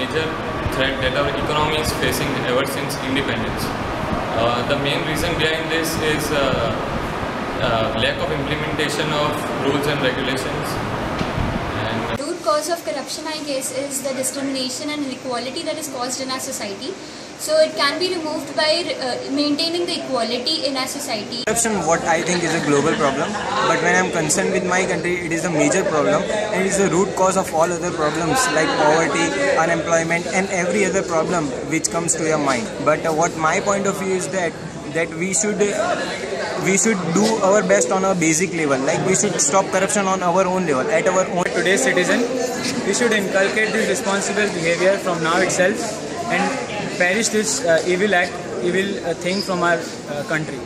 major threat that our economy is facing ever since independence. The main reason behind this is lack of implementation of rules and regulations. And the root cause of corruption, I guess, is the discrimination and inequality that is caused in our society. So it can be removed by maintaining the equality in our society. Corruption, what I think is a global problem, but when I am concerned with my country, it is a major problem and it is the root cause of all other problems like poverty, unemployment and every other problem which comes to your mind. But what my point of view is that we should do our best on a basic level, like we should stop corruption on our own level, at our own. Today's citizen, we should inculcate this responsible behavior from now itself and perish this evil thing from our country.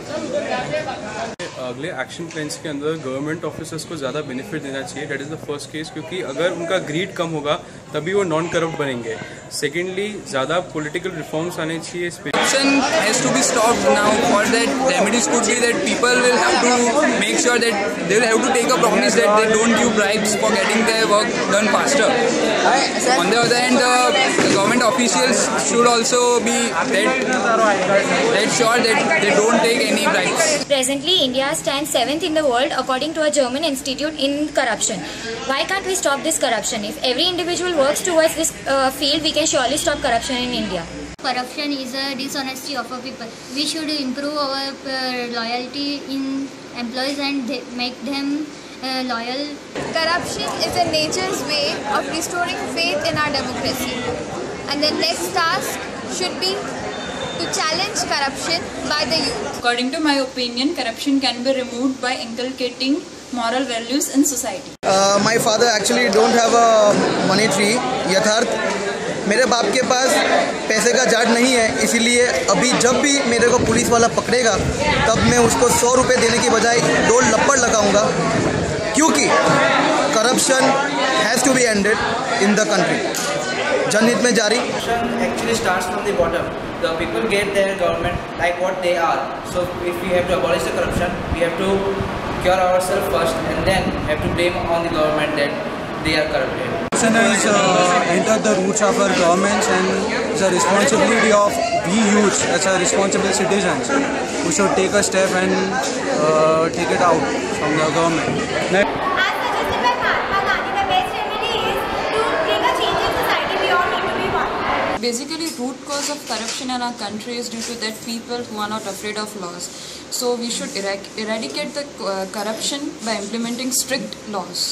अगले action plans के अंदर government officers को ज़्यादा benefit देना चाहिए. That is the first case, क्योंकि अगर उनका ग्रीड कम होगा तभी वो नॉन करप्ट बनेंगे. सेकेंडली, ज़्यादा पॉलिटिकल रिफॉर्म्स आने चाहिए. Corruption has to be stopped now. For that, remedies could be that people will have to make sure that they will have to take a promise that they don't give bribes for getting their work done faster. On the other hand, the government officials should also be that sure that they don't take any bribes. Presently, India stands 7th in the world according to a German institute in corruption. Why can't we stop this corruption? If every individual works towards this field, we can surely stop corruption in India. Corruption is a dishonesty of a people. We should improve our loyalty in employees and make them loyal. Corruption is a nature's way of restoring faith in our democracy. And the next task should be to challenge corruption by the youth. According to my opinion, corruption can be removed by inculcating moral values in society. My father actually don't have a money tree. यथार्थ मेरे बाप के पास पैसे का जाट नहीं है, इसीलिए अभी जब भी मेरे को पुलिस वाला पकड़ेगा तब मैं उसको 100 रुपये देने की बजाय 2 लपड़ लगाऊंगा, क्योंकि corruption has to be ended in the country. जनहित में जारी. Actually starts from the bottom. The people get their government like what they are. So if we have to abolish the corruption, we have to cure ourselves first and then have to blame on the government that they are corrupted. Corruption has entered the roots of our governments and it's a responsibility of we youths as a responsible citizens who should take a step and take it out from the government. Basically, root cause of corruption in our country is due to that people who are not afraid of laws. So we should eradicate the corruption by implementing strict laws.